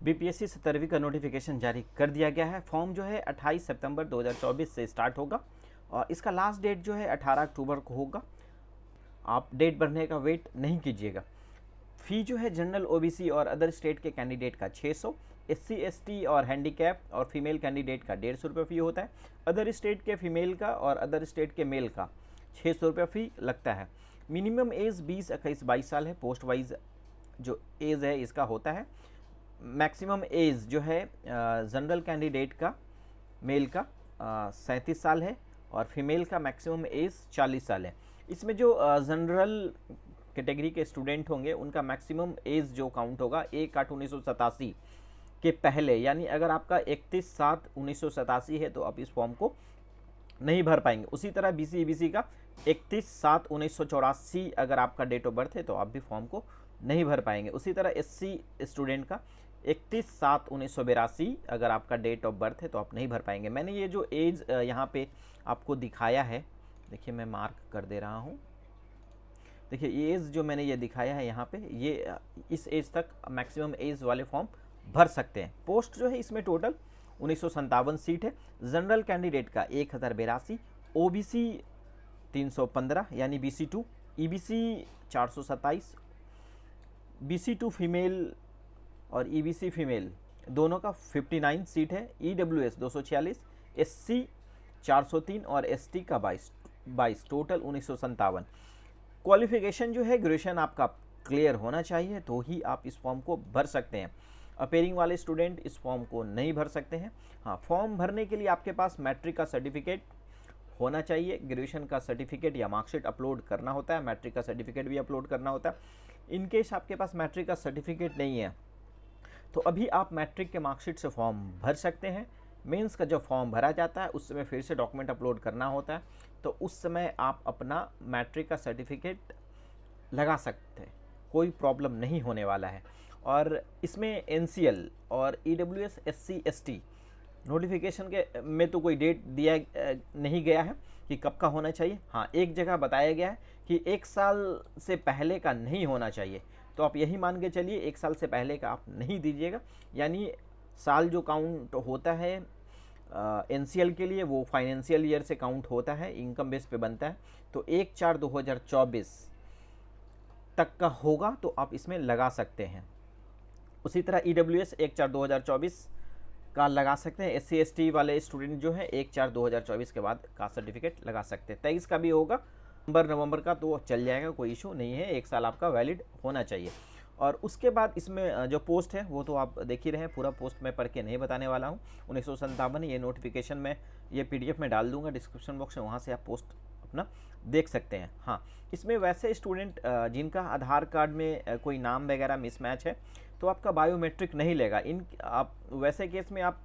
BPSC 17वीं का notification जारी कर दिया गया है। फॉर्म जो है 28 सितंबर 2024 से स्टार्ट होगा और इसका लास्ट डेट जो है 18 अक्टूबर को होगा। आप डेट भरने का वेट नहीं कीजिएगा। फ़ी जो है जनरल ओबीसी और अदर स्टेट के कैंडिडेट का 600, एससी एसटी और हैंडीकैप और फीमेल कैंडिडेट का 150 रुपये फ़ी होता है। अदर स्टेट के फीमेल का और अदर स्टेट के मेल का 600 रुपये फ़ी लगता है। मिनिमम एज 20, 21, 22 साल है। पोस्ट वाइज जो एज है इसका होता है। मैक्सिमम एज जो है जनरल कैंडिडेट का मेल का 37 साल है और फीमेल का मैक्सिमम एज 40 साल है। इसमें जो जनरल कैटेगरी के स्टूडेंट होंगे उनका मैक्सिमम एज जो काउंट होगा 1/8/1987 के पहले, यानी अगर आपका 31/7/1987 है तो आप इस फॉर्म को नहीं भर पाएंगे। उसी तरह बीसी ईबीसी का 31/7/1984 अगर आपका डेट ऑफ बर्थ है तो आप भी फॉर्म को नहीं भर पाएंगे। उसी तरह एससी स्टूडेंट का 31/7/1982 अगर आपका डेट ऑफ बर्थ है तो आप नहीं भर पाएंगे। मैंने ये जो एज यहाँ पे आपको दिखाया है, देखिए मैं मार्क कर दे रहा हूँ। देखिए ये एज जो मैंने ये दिखाया है यहाँ पे, ये इस एज तक मैक्सिमम एज वाले फॉर्म भर सकते हैं। पोस्ट जो है इसमें टोटल 1957 सीट है। जनरल कैंडिडेट का 1082, ओबीसी 315 यानी BC2, ईबीसी 427, BC2 फीमेल और ईबीसी फीमेल दोनों का 59 सीट है। ईडब्ल्यूएस 246, एससी 403 और एसटी का 22, टोटल 1957। क्वालिफिकेशन जो है ग्रेजुएशन आपका क्लियर होना चाहिए तो ही आप इस फॉर्म को भर सकते हैं। अपेयरिंग वाले स्टूडेंट इस फॉर्म को नहीं भर सकते हैं। हाँ, फॉर्म भरने के लिए आपके पास मैट्रिक का सर्टिफिकेट होना चाहिए, ग्रेजुएशन का सर्टिफिकेट या मार्कशीट अपलोड करना होता है, मैट्रिक का सर्टिफिकेट भी अपलोड करना होता है। इनकेस आपके पास मैट्रिक का सर्टिफिकेट नहीं है तो अभी आप मैट्रिक के मार्कशीट से फॉर्म भर सकते हैं। मेंस का जब फॉर्म भरा जाता है उस समय फिर से डॉक्यूमेंट अपलोड करना होता है, तो उस समय आप अपना मैट्रिक का सर्टिफिकेट लगा सकते हैं, कोई प्रॉब्लम नहीं होने वाला है। और इसमें एनसीएल और ईडब्ल्यूएस एससी एसटी नोटिफिकेशन के में तो कोई डेट दिया नहीं गया है कि कब का होना चाहिए। हाँ, एक जगह बताया गया है कि 1 साल से पहले का नहीं होना चाहिए, तो आप यही मान के चलिए 1 साल से पहले का आप नहीं दीजिएगा। यानी साल जो काउंट होता है एनसीएल के लिए वो फाइनेंशियल ईयर से काउंट होता है, इनकम बेस पे बनता है, तो 1/4/2024 तक का होगा तो आप इसमें लगा सकते हैं। उसी तरह ईडब्ल्यूएस 1/4/2024 का लगा सकते हैं। एससी एसटी वाले स्टूडेंट जो है 1/4/2024 के बाद का सर्टिफिकेट लगा सकते हैं। 23 का भी होगा नवंबर का तो चल जाएगा, कोई इशू नहीं है। 1 साल आपका वैलिड होना चाहिए। और उसके बाद इसमें जो पोस्ट है वो तो आप देख ही रहे हैं, पूरा पोस्ट मैं पढ़ के नहीं बताने वाला हूँ। 1957 ये नोटिफिकेशन में ये PDF में डाल दूंगा डिस्क्रिप्शन बॉक्स में, वहाँ से आप पोस्ट अपना देख सकते हैं। हाँ, इसमें वैसे स्टूडेंट जिनका आधार कार्ड में कोई नाम वगैरह मिसमैच है तो आपका बायोमेट्रिक नहीं लेगा। आप वैसे केस में आप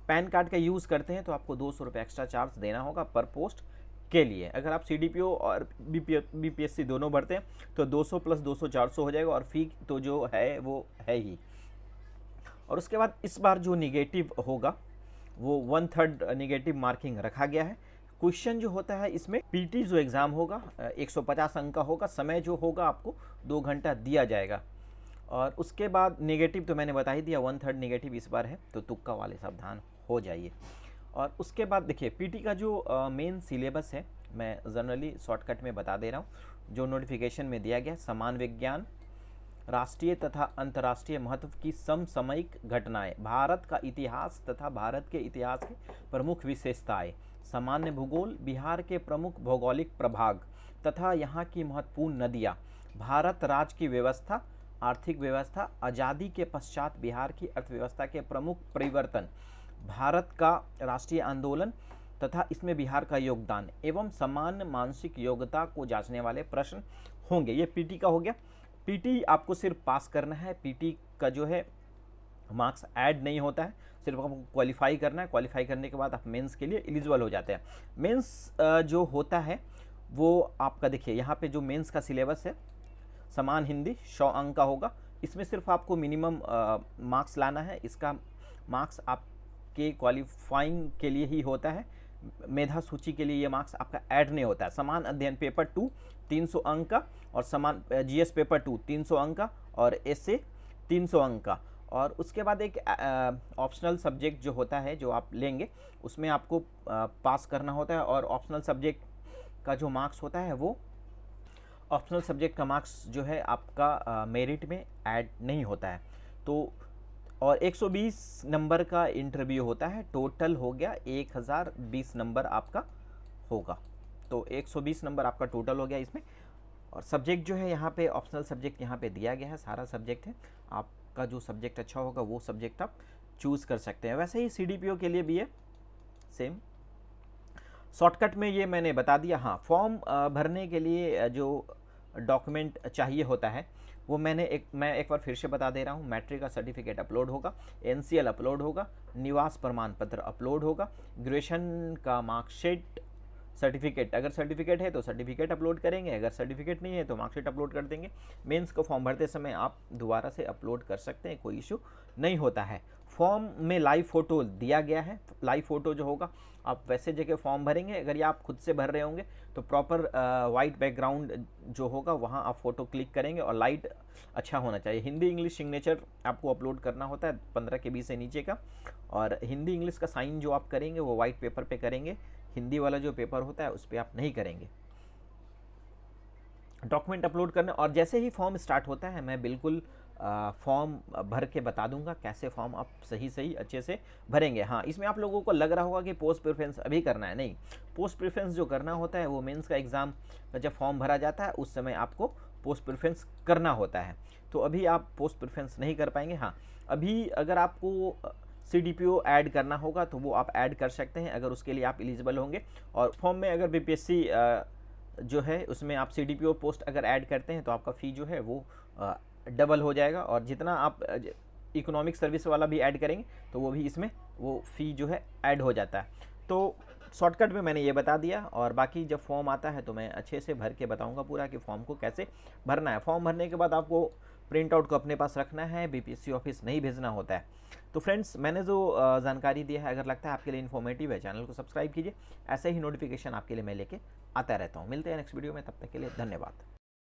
पैन कार्ड का यूज़ करते हैं तो आपको 200 रुपये एक्स्ट्रा चार्ज देना होगा पर पोस्ट के लिए। अगर आप CDPO और BPSC दोनों भरते हैं तो 200 + 200 400 हो जाएगा और फ़ी तो जो है वो है ही। और उसके बाद इस बार जो निगेटिव होगा वो 1/3 निगेटिव मार्किंग रखा गया है। क्वेश्चन जो होता है इसमें PT जो एग्ज़ाम होगा 150 अंक का होगा। समय जो होगा आपको 2 घंटा दिया जाएगा। और उसके बाद नेगेटिव तो मैंने बता ही दिया, 1/3 नेगेटिव इस बार है, तो तुक्का वाले सावधान हो जाइए। और उसके बाद देखिए PT का जो मेन सिलेबस है मैं जनरली शॉर्टकट में बता दे रहा हूँ। जो नोटिफिकेशन में दिया गया, समान विज्ञान, राष्ट्रीय तथा अंतर्राष्ट्रीय महत्व की समसामयिक घटनाएं, भारत का इतिहास तथा भारत के इतिहास की प्रमुख विशेषताएं, सामान्य भूगोल, बिहार के प्रमुख भौगोलिक प्रभाग तथा यहाँ की महत्वपूर्ण नदियाँ, भारत राज्य की व्यवस्था, आर्थिक व्यवस्था, आज़ादी के पश्चात बिहार की अर्थव्यवस्था के प्रमुख परिवर्तन, भारत का राष्ट्रीय आंदोलन तथा इसमें बिहार का योगदान एवं समान मानसिक योग्यता को जांचने वाले प्रश्न होंगे। ये PT का हो गया। PT आपको सिर्फ पास करना है। PT का जो है मार्क्स ऐड नहीं होता है, सिर्फ आपको क्वालिफाई करना है। क्वालिफाई करने के बाद आप मेंस के लिए एलिजिबल हो जाते हैं। मेंस जो होता है वो आपका देखिए यहाँ पे जो मेंस का सिलेबस है, समान हिंदी 100 अंक का होगा। इसमें सिर्फ आपको मिनिमम मार्क्स लाना है। इसका मार्क्स आपके क्वालिफाइंग के लिए ही होता है, मेधा सूची के लिए ये मार्क्स आपका ऐड नहीं होता है। समान अध्ययन पेपर 2 300 अंक का और समान GS पेपर 2 300 अंक का और ऐसे 300 अंक का और उसके बाद एक ऑप्शनल सब्जेक्ट जो होता है जो आप लेंगे उसमें आपको पास करना होता है, और ऑप्शनल सब्जेक्ट का जो मार्क्स होता है वो ऑप्शनल सब्जेक्ट का मार्क्स जो है आपका मेरिट में ऐड नहीं होता है। तो और 120 नंबर का इंटरव्यू होता है, टोटल हो गया 1020 नंबर आपका होगा। तो 120 नंबर आपका टोटल हो गया इसमें। और सब्जेक्ट जो है यहाँ पे ऑप्शनल सब्जेक्ट यहाँ पे दिया गया है, सारा सब्जेक्ट है, आपका जो सब्जेक्ट अच्छा होगा वो सब्जेक्ट आप चूज़ कर सकते हैं। वैसे ही CDPO के लिए भी है सेम। शॉर्टकट में ये मैंने बता दिया। हाँ, फॉर्म भरने के लिए जो डॉक्यूमेंट चाहिए होता है वो मैं एक बार फिर से बता दे रहा हूँ। मैट्रिक का सर्टिफिकेट अपलोड होगा, NCL अपलोड होगा, निवास प्रमाण पत्र अपलोड होगा, ग्रेजुएशन का मार्कशीट सर्टिफिकेट, अगर सर्टिफिकेट है तो सर्टिफिकेट अपलोड करेंगे, अगर सर्टिफिकेट नहीं है तो मार्कशीट अपलोड कर देंगे। मेंस को फॉर्म भरते समय आप दोबारा से अपलोड कर सकते हैं, कोई इशू नहीं होता है। फॉर्म में लाइव फ़ोटो दिया गया है, लाइव फ़ोटो जो होगा आप वैसे जगह फॉर्म भरेंगे। अगर ये आप खुद से भर रहे होंगे तो प्रॉपर वाइट बैकग्राउंड जो होगा वहाँ आप फ़ोटो क्लिक करेंगे, और लाइट अच्छा होना चाहिए। हिंदी इंग्लिश सिग्नेचर आपको अपलोड करना होता है 15 KB से नीचे का, और हिंदी इंग्लिश का साइन जो आप करेंगे वो वाइट पेपर पे करेंगे, हिंदी वाला जो पेपर होता है उस पर आप नहीं करेंगे। डॉक्यूमेंट अपलोड करना, और जैसे ही फॉर्म स्टार्ट होता है मैं बिल्कुल फॉर्म भर के बता दूंगा कैसे फॉर्म आप सही अच्छे से भरेंगे। हाँ, इसमें आप लोगों को लग रहा होगा कि पोस्ट प्रेफरेंस अभी करना है, नहीं। पोस्ट प्रेफरेंस जो करना होता है वो मेंस का एग्ज़ाम जब फॉर्म भरा जाता है उस समय आपको पोस्ट प्रेफरेंस करना होता है। तो अभी आप पोस्ट प्रेफरेंस नहीं कर पाएंगे। हाँ, अभी अगर आपको CDPO ऐड करना होगा तो वो आप ऐड कर सकते हैं अगर उसके लिए आप एलिजिबल होंगे। और फॉर्म में अगर BPSC जो है उसमें आप CDPO पोस्ट अगर ऐड करते हैं तो आपका फ़ी जो है वो डबल हो जाएगा, और जितना आप इकोनॉमिक सर्विस वाला भी ऐड करेंगे तो वो भी इसमें वो फ़ी जो है ऐड हो जाता है। तो शॉर्टकट में मैंने ये बता दिया, और बाकी जब फॉर्म आता है तो मैं अच्छे से भर के बताऊंगा पूरा कि फॉर्म को कैसे भरना है। फॉर्म भरने के बाद आपको प्रिंट आउट को अपने पास रखना है, BPSC ऑफिस नहीं भेजना होता है। तो फ्रेंड्स, मैंने जो जानकारी दी है अगर लगता है आपके लिए इन्फॉर्मेटिव है, चैनल को सब्सक्राइब कीजिए। ऐसे ही नोटिफिकेशन आपके लिए मैं लेके आता रहता हूँ। मिलते हैं नेक्स्ट वीडियो में, तब तक के लिए धन्यवाद।